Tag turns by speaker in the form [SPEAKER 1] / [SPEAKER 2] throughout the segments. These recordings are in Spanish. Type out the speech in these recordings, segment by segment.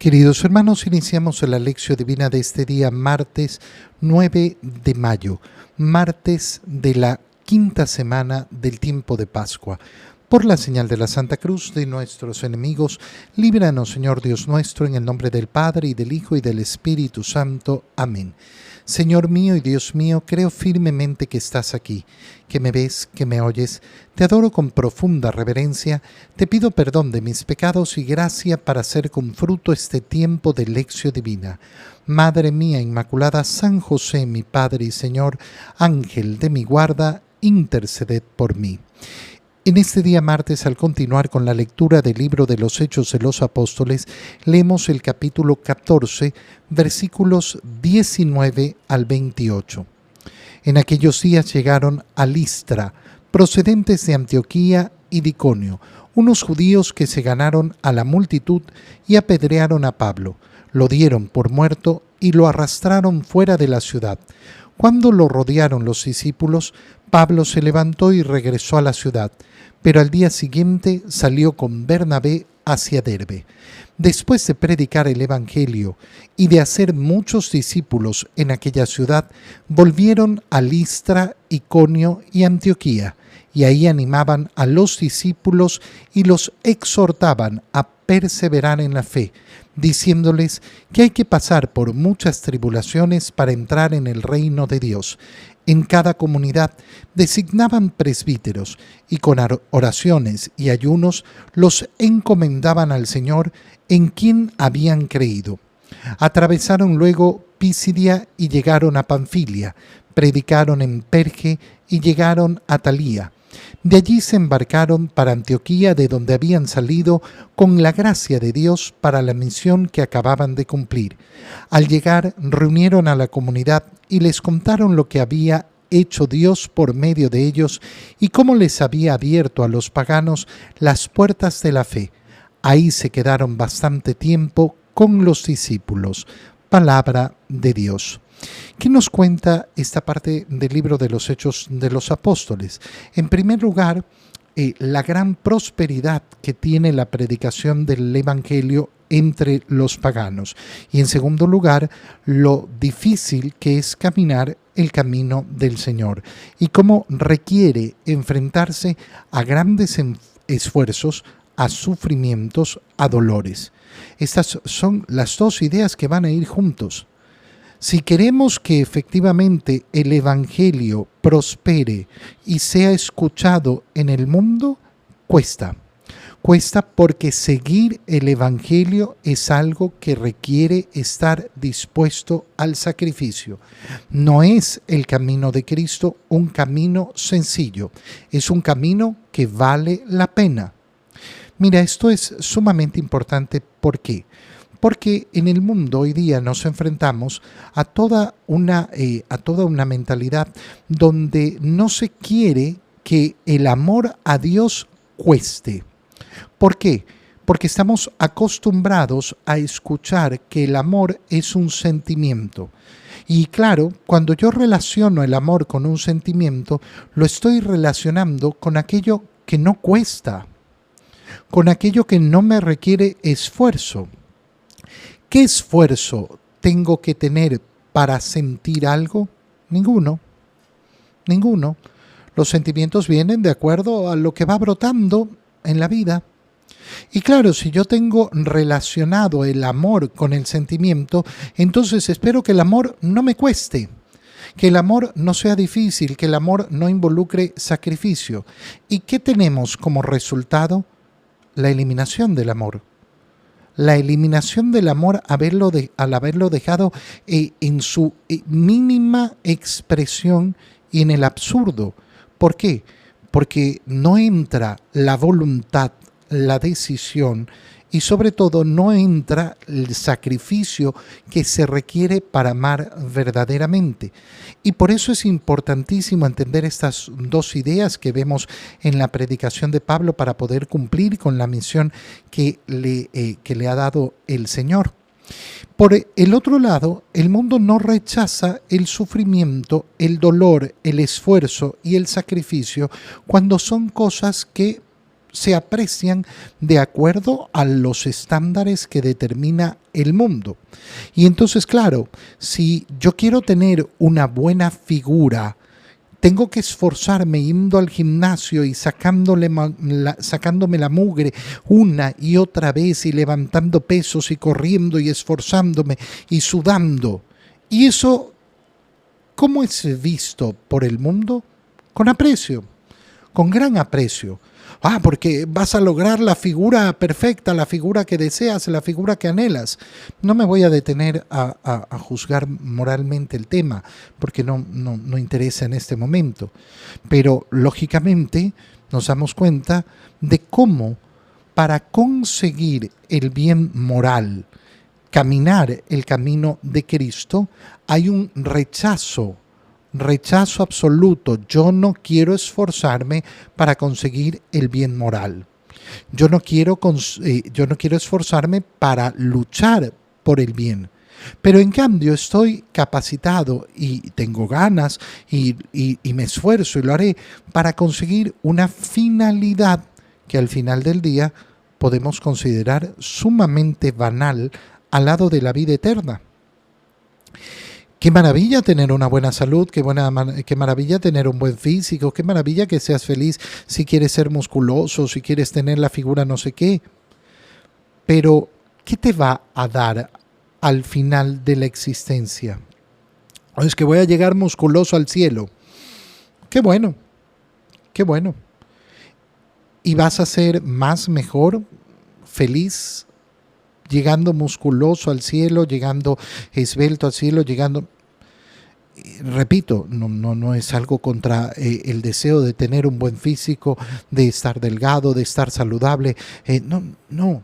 [SPEAKER 1] Queridos hermanos, iniciamos la lección divina de este día, martes 9 de mayo, martes de la quinta semana del tiempo de Pascua. Por la señal de la Santa Cruz de nuestros enemigos, líbranos, Señor Dios nuestro, en el nombre del Padre, y del Hijo, y del Espíritu Santo. Amén. Señor mío y Dios mío, creo firmemente que estás aquí, que me ves, que me oyes. Te adoro con profunda reverencia, te pido perdón de mis pecados y gracia para hacer con fruto este tiempo de lección divina. Madre mía Inmaculada, San José, mi Padre y Señor, Ángel de mi guarda, interceded por mí. En este día martes, al continuar con la lectura del libro de los Hechos de los Apóstoles, leemos el capítulo 14, versículos 19 al 28. En aquellos días llegaron a Listra, procedentes de Antioquía y de Iconio, unos judíos que se ganaron a la multitud y apedrearon a Pablo. Lo dieron por muerto y lo arrastraron fuera de la ciudad. Cuando lo rodearon los discípulos, Pablo se levantó y regresó a la ciudad, pero al día siguiente salió con Bernabé hacia Derbe. Después de predicar el Evangelio y de hacer muchos discípulos en aquella ciudad, volvieron a Listra, Iconio y Antioquía, y ahí animaban a los discípulos y los exhortaban a perseverar en la fe, diciéndoles que hay que pasar por muchas tribulaciones para entrar en el reino de Dios. En cada comunidad designaban presbíteros y con oraciones y ayunos los encomendaban al Señor en quien habían creído. Atravesaron luego Pisidia y llegaron a Panfilia, predicaron en Perge y llegaron a Talía. De allí se embarcaron para Antioquía, de donde habían salido con la gracia de Dios para la misión que acababan de cumplir. Al llegar, reunieron a la comunidad y les contaron lo que había hecho Dios por medio de ellos y cómo les había abierto a los paganos las puertas de la fe. Ahí se quedaron bastante tiempo con los discípulos. Palabra de Dios. ¿Qué nos cuenta esta parte del libro de los Hechos de los Apóstoles? En primer lugar, la gran prosperidad que tiene la predicación del Evangelio entre los paganos. Y en segundo lugar, lo difícil que es caminar el camino del Señor y cómo requiere enfrentarse a grandes esfuerzos, a sufrimientos, a dolores. Estas son las dos ideas que van a ir juntos. Si queremos que efectivamente el Evangelio prospere y sea escuchado en el mundo, cuesta. Cuesta porque seguir el Evangelio es algo que requiere estar dispuesto al sacrificio. No es el camino de Cristo un camino sencillo, es un camino que vale la pena. Mira, esto es sumamente importante. ¿Por qué? Porque en el mundo hoy día nos enfrentamos a toda una mentalidad donde no se quiere que el amor a Dios cueste. ¿Por qué? Porque estamos acostumbrados a escuchar que el amor es un sentimiento. Y claro, cuando yo relaciono el amor con un sentimiento, lo estoy relacionando con aquello que no cuesta, con aquello que no me requiere esfuerzo. ¿Qué esfuerzo tengo que tener para sentir algo? Ninguno. Los sentimientos vienen de acuerdo a lo que va brotando en la vida. Y claro, si yo tengo relacionado el amor con el sentimiento, entonces espero que el amor no me cueste, que el amor no sea difícil, que el amor no involucre sacrificio. ¿Y qué tenemos como resultado? La eliminación del amor. La eliminación del amor al haberlo dejado en su mínima expresión y en el absurdo. ¿Por qué? Porque no entra la voluntad, la decisión y sobre todo no entra el sacrificio que se requiere para amar verdaderamente. Y por eso es importantísimo entender estas dos ideas que vemos en la predicación de Pablo para poder cumplir con la misión que le ha dado el Señor. Por el otro lado, el mundo no rechaza el sufrimiento, el dolor, el esfuerzo y el sacrificio cuando son cosas que se aprecian de acuerdo a los estándares que determina el mundo. Y entonces, claro, si yo quiero tener una buena figura, tengo que esforzarme yendo al gimnasio y sacándome la mugre una y otra vez y levantando pesos y corriendo y esforzándome y sudando. Y eso, ¿cómo es visto por el mundo? Con aprecio, con gran aprecio. Porque vas a lograr la figura perfecta, la figura que deseas, la figura que anhelas. No me voy a detener a juzgar moralmente el tema, porque no interesa en este momento. Pero, lógicamente, nos damos cuenta de cómo, para conseguir el bien moral, caminar el camino de Cristo, hay un rechazo absoluto. Yo no quiero esforzarme para conseguir el bien moral. Yo no quiero esforzarme para luchar por el bien. Pero en cambio estoy capacitado y tengo ganas y me esfuerzo y lo haré para conseguir una finalidad que al final del día podemos considerar sumamente banal al lado de la vida eterna. Qué maravilla tener una buena salud, qué maravilla tener un buen físico, qué maravilla que seas feliz si quieres ser musculoso, si quieres tener la figura no sé qué. Pero, ¿qué te va a dar al final de la existencia? Es que voy a llegar musculoso al cielo. Qué bueno, qué bueno. ¿Y vas a ser mejor, feliz, llegando musculoso al cielo, llegando esbelto al cielo, llegando... Repito, no es algo contra el deseo de tener un buen físico, de estar delgado, de estar saludable. No.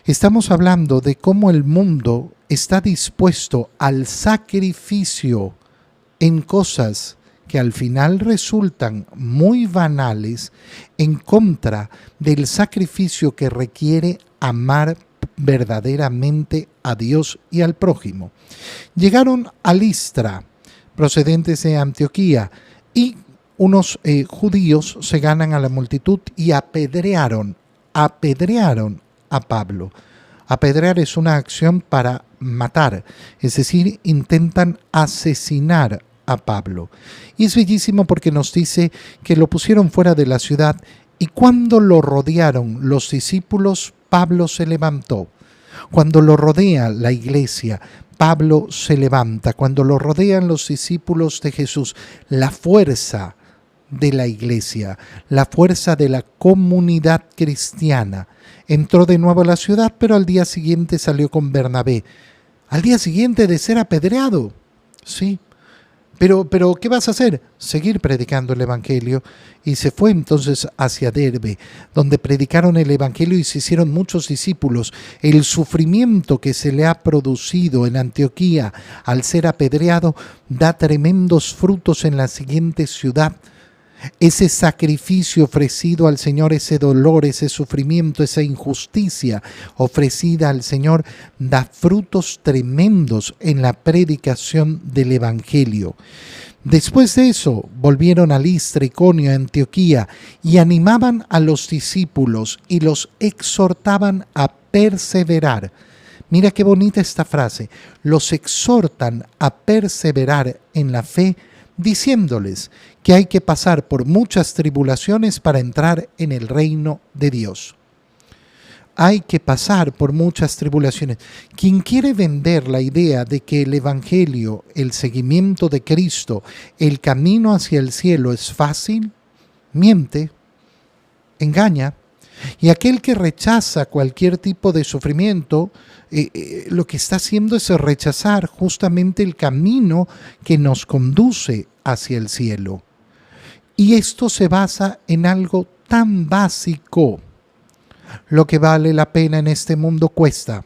[SPEAKER 1] Estamos hablando de cómo el mundo está dispuesto al sacrificio en cosas que al final resultan muy banales en contra del sacrificio que requiere amar verdaderamente a Dios y al prójimo. Llegaron a Listra, procedentes de Antioquía, y unos judíos se ganan a la multitud y apedrearon a Pablo. Apedrear es una acción para matar, es decir, intentan asesinar a Pablo. Y es bellísimo porque nos dice que lo pusieron fuera de la ciudad y cuando lo rodearon los discípulos, Pablo se levantó. Cuando lo rodea la iglesia, Pablo se levanta. Cuando lo rodean los discípulos de Jesús, la fuerza de la iglesia, la fuerza de la comunidad cristiana, entró de nuevo a la ciudad, pero al día siguiente salió con Bernabé. Al día siguiente de ser apedreado, sí. Pero, ¿qué vas a hacer? Seguir predicando el Evangelio. Y se fue entonces hacia Derbe, donde predicaron el Evangelio y se hicieron muchos discípulos. El sufrimiento que se le ha producido en Antioquía al ser apedreado da tremendos frutos en la siguiente ciudad. Ese sacrificio ofrecido al Señor, ese dolor, ese sufrimiento, esa injusticia ofrecida al Señor, da frutos tremendos en la predicación del Evangelio. Después de eso, volvieron a Listra, Iconio, Antioquía y animaban a los discípulos y los exhortaban a perseverar. Mira qué bonita esta frase. Los exhortan a perseverar en la fe, diciéndoles que hay que pasar por muchas tribulaciones para entrar en el reino de Dios. Hay que pasar por muchas tribulaciones. Quien quiere vender la idea de que el Evangelio, el seguimiento de Cristo, el camino hacia el cielo es fácil, miente, engaña. Y aquel que rechaza cualquier tipo de sufrimiento, lo que está haciendo es rechazar justamente el camino que nos conduce hacia el cielo. Y esto se basa en algo tan básico. Lo que vale la pena en este mundo cuesta.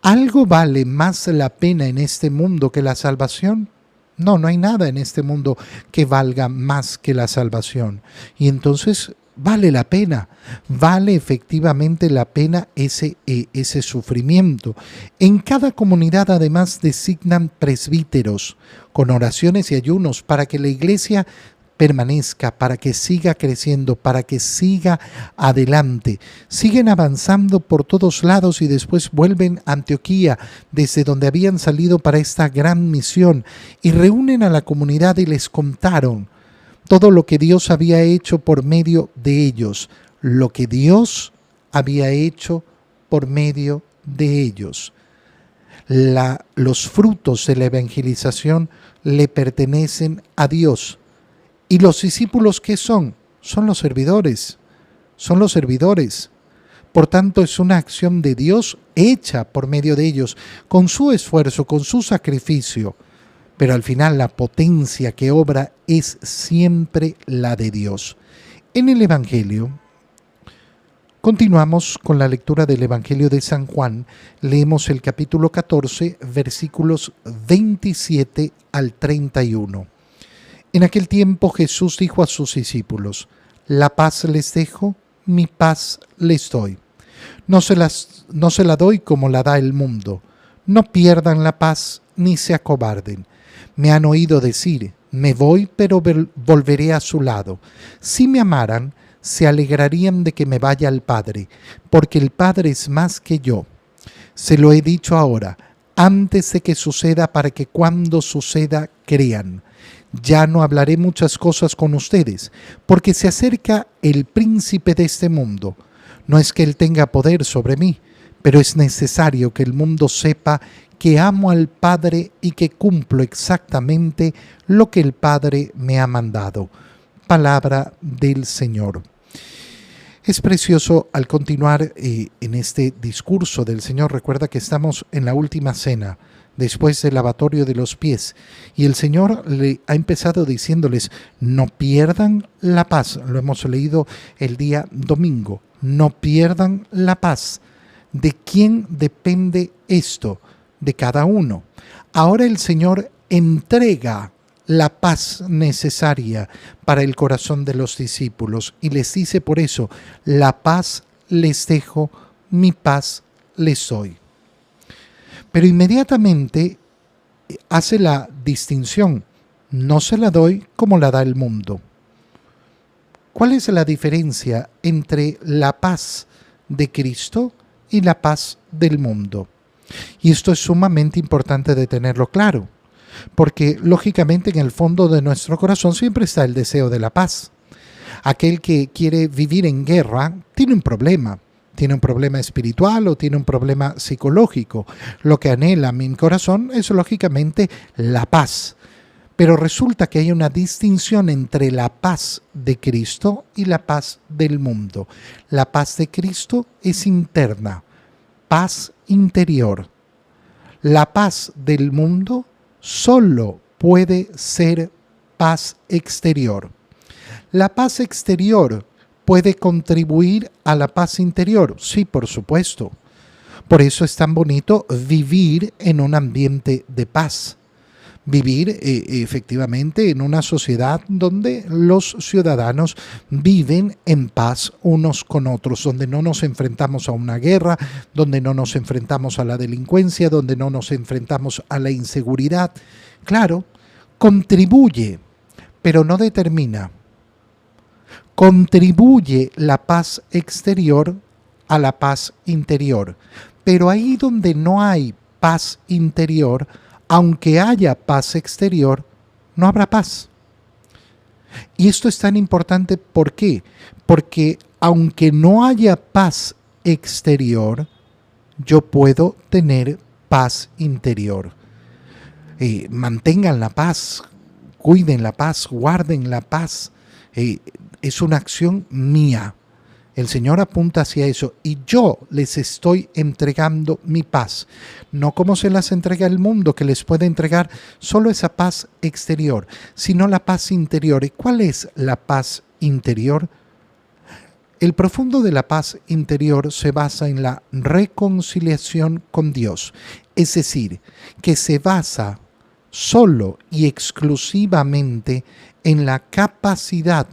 [SPEAKER 1] ¿Algo vale más la pena en este mundo que la salvación? No hay nada en este mundo que valga más que la salvación. Y entonces vale la pena, vale efectivamente la pena ese sufrimiento. En cada comunidad además designan presbíteros con oraciones y ayunos para que la iglesia permanezca, para que siga creciendo, para que siga adelante. Siguen avanzando por todos lados y después vuelven a Antioquía, desde donde habían salido para esta gran misión, y reúnen a la comunidad y les contaron todo lo que Dios había hecho por medio de ellos, lo que Dios había hecho por medio de ellos. Los frutos de la evangelización le pertenecen a Dios. ¿Y los discípulos qué son? Son los servidores. Son los servidores. Por tanto, es una acción de Dios hecha por medio de ellos, con su esfuerzo, con su sacrificio. Pero al final la potencia que obra es siempre la de Dios. En el Evangelio, continuamos con la lectura del Evangelio de San Juan. Leemos el capítulo 14, versículos 27 al 31. En aquel tiempo Jesús dijo a sus discípulos: la paz les dejo, mi paz les doy. No se la doy como la da el mundo. No pierdan la paz ni se acobarden. Me han oído decir: me voy, pero volveré a su lado. Si me amaran, se alegrarían de que me vaya al Padre, porque el Padre es más que yo. Se lo he dicho ahora, antes de que suceda, para que cuando suceda crean. Ya no hablaré muchas cosas con ustedes, porque se acerca el príncipe de este mundo. No es que él tenga poder sobre mí, pero es necesario que el mundo sepa que amo al Padre y que cumplo exactamente lo que el Padre me ha mandado. Palabra del Señor. Es precioso al continuar en este discurso del Señor. Recuerda que estamos en la última cena, después del lavatorio de los pies, y el Señor le ha empezado diciéndoles: no pierdan la paz. Lo hemos leído el día domingo. No pierdan la paz. ¿De quién depende esto? De cada uno. Ahora el Señor entrega la paz necesaria para el corazón de los discípulos y les dice por eso: la paz les dejo, mi paz les doy. Pero inmediatamente hace la distinción: no se la doy como la da el mundo. ¿Cuál es la diferencia entre la paz de Cristo y la paz del mundo? Y esto es sumamente importante de tenerlo claro, porque lógicamente en el fondo de nuestro corazón siempre está el deseo de la paz. Aquel que quiere vivir en guerra tiene un problema espiritual o tiene un problema psicológico. Lo que anhela mi corazón es lógicamente la paz. Pero resulta que hay una distinción entre la paz de Cristo y la paz del mundo. La paz de Cristo es interna, paz interior. La paz del mundo solo puede ser paz exterior. La paz exterior puede contribuir a la paz interior, sí, por supuesto. Por eso es tan bonito vivir en un ambiente de paz. Vivir efectivamente en una sociedad donde los ciudadanos viven en paz unos con otros, donde no nos enfrentamos a una guerra, donde no nos enfrentamos a la delincuencia, donde no nos enfrentamos a la inseguridad. Claro, contribuye, pero no determina. Contribuye la paz exterior a la paz interior. Pero ahí donde no hay paz interior, aunque haya paz exterior, no habrá paz. Y esto es tan importante, ¿por qué? Porque aunque no haya paz exterior, yo puedo tener paz interior. Mantengan la paz, cuiden la paz, guarden la paz. Es una acción mía. El Señor apunta hacia eso y yo les estoy entregando mi paz. No como se las entrega el mundo, que les puede entregar solo esa paz exterior, sino la paz interior. ¿Y cuál es la paz interior? El profundo de la paz interior se basa en la reconciliación con Dios. Es decir, que se basa solo y exclusivamente en la capacidad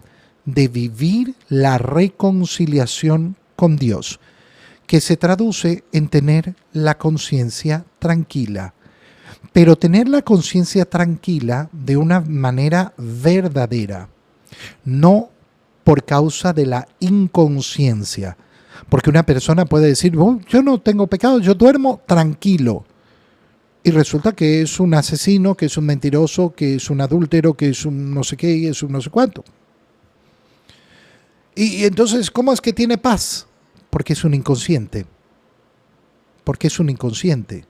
[SPEAKER 1] de vivir la reconciliación con Dios, que se traduce en tener la conciencia tranquila. Pero tener la conciencia tranquila de una manera verdadera. no por causa de la inconsciencia. Porque una persona puede decir, oh, yo no tengo pecado, yo duermo tranquilo. Y resulta que es un asesino, que es un mentiroso, que es un adúltero, que es un no sé qué, es un no sé cuánto. Y entonces, ¿cómo es que tiene paz? Porque es un inconsciente. Porque es un inconsciente.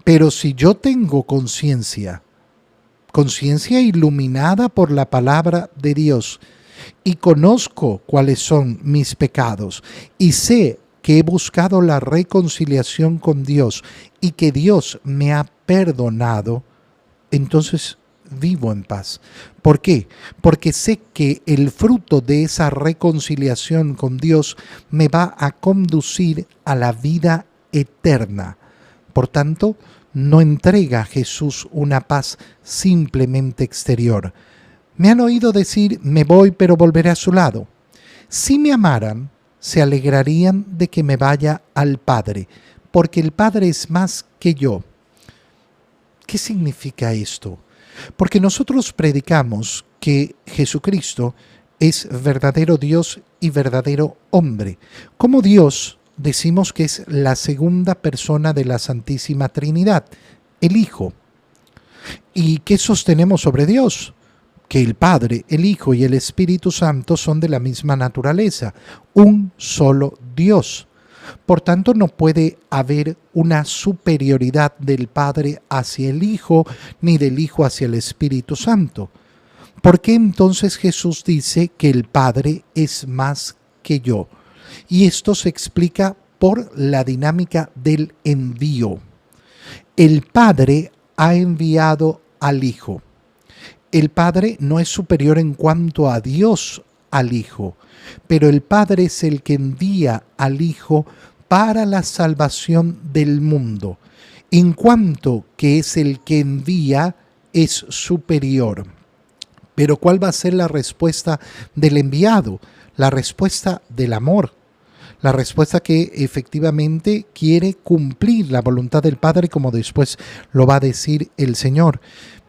[SPEAKER 1] Pero si yo tengo conciencia, conciencia iluminada por la palabra de Dios, y conozco cuáles son mis pecados, y sé que he buscado la reconciliación con Dios y que Dios me ha perdonado, entonces vivo en paz. ¿Por qué? Porque sé que el fruto de esa reconciliación con Dios me va a conducir a la vida eterna. Por tanto, no entrega a Jesús una paz simplemente exterior. Me han oído decir, me voy pero volveré a su lado. Si me amaran, se alegrarían de que me vaya al Padre, porque el Padre es más que yo. ¿Qué significa esto? Porque nosotros predicamos que Jesucristo es verdadero Dios y verdadero hombre. Como Dios, decimos que es la segunda persona de la Santísima Trinidad, el Hijo. ¿Y qué sostenemos sobre Dios? Que el Padre, el Hijo y el Espíritu Santo son de la misma naturaleza, un solo Dios. Por tanto, no puede haber una superioridad del Padre hacia el Hijo, ni del Hijo hacia el Espíritu Santo. ¿Por qué entonces Jesús dice que el Padre es más que yo? Y esto se explica por la dinámica del envío. El Padre ha enviado al Hijo. El Padre no es superior en cuanto a Dios al Hijo, pero el Padre es el que envía al Hijo para la salvación del mundo. En cuanto que es el que envía, es superior. Pero ¿cuál va a ser la respuesta del enviado? La respuesta del amor. La respuesta que efectivamente quiere cumplir la voluntad del Padre, como después lo va a decir el Señor.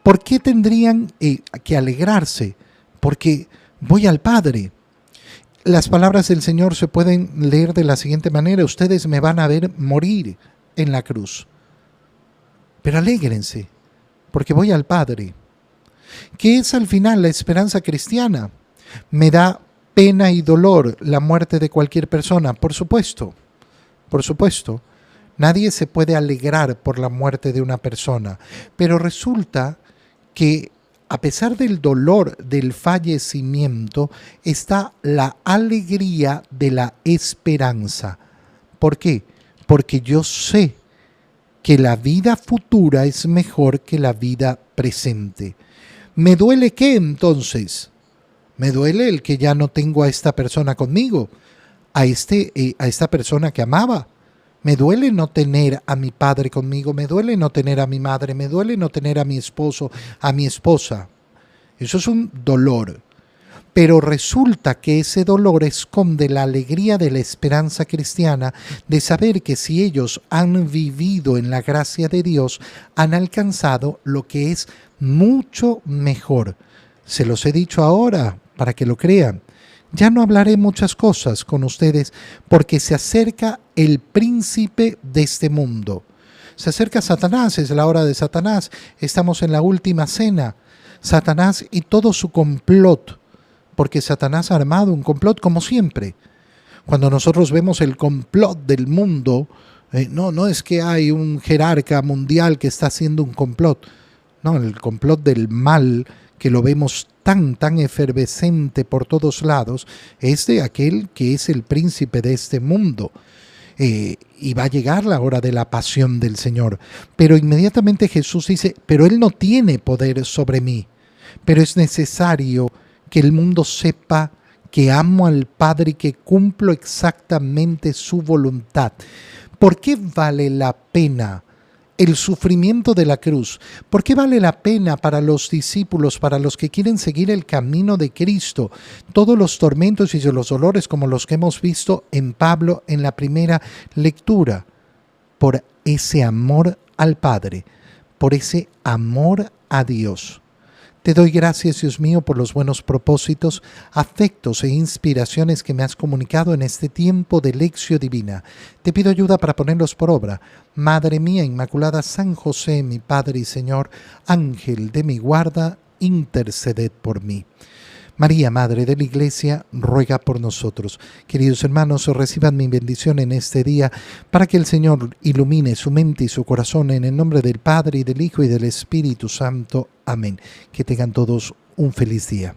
[SPEAKER 1] ¿Por qué tendrían que alegrarse? Porque voy al Padre. Las palabras del Señor se pueden leer de la siguiente manera: ustedes me van a ver morir en la cruz, pero alégrense, porque voy al Padre. ¿Qué es al final la esperanza cristiana? Me da pena y dolor la muerte de cualquier persona, por supuesto, por supuesto. Nadie se puede alegrar por la muerte de una persona, pero resulta que a pesar del dolor del fallecimiento está la alegría de la esperanza. ¿Por qué? Porque yo sé que la vida futura es mejor que la vida presente. ¿Me duele qué entonces? Me duele el que ya no tengo a esta persona conmigo, a esta persona que amaba. Me duele no tener a mi padre conmigo, me duele no tener a mi madre, me duele no tener a mi esposo, a mi esposa. Eso es un dolor. Pero resulta que ese dolor esconde la alegría de la esperanza cristiana de saber que si ellos han vivido en la gracia de Dios, han alcanzado lo que es mucho mejor. Se los he dicho ahora para que lo crean. Ya no hablaré muchas cosas con ustedes porque se acerca el príncipe de este mundo. Se acerca Satanás, es la hora de Satanás. Estamos en la última cena. Satanás y todo su complot, porque Satanás ha armado un complot como siempre. Cuando nosotros vemos el complot del mundo, no es que hay un jerarca mundial que está haciendo un complot. No, el complot del mal, que lo vemos tan efervescente por todos lados, es de aquel que es el príncipe de este mundo. Y va a llegar la hora de la pasión del Señor. Pero inmediatamente Jesús dice, pero Él no tiene poder sobre mí. Pero es necesario que el mundo sepa que amo al Padre y que cumplo exactamente su voluntad. ¿Por qué vale la pena el sufrimiento de la cruz? ¿Por qué vale la pena para los discípulos, para los que quieren seguir el camino de Cristo, todos los tormentos y los dolores como los que hemos visto en Pablo en la primera lectura? Por ese amor al Padre, por ese amor a Dios. Te doy gracias, Dios mío, por los buenos propósitos, afectos e inspiraciones que me has comunicado en este tiempo de lección divina. Te pido ayuda para ponerlos por obra. Madre mía Inmaculada, San José, mi Padre y Señor, Ángel de mi guarda, interceded por mí. María, Madre de la Iglesia, ruega por nosotros. Queridos hermanos, reciban mi bendición en este día para que el Señor ilumine su mente y su corazón en el nombre del Padre, y del Hijo y del Espíritu Santo. Amén. Que tengan todos un feliz día.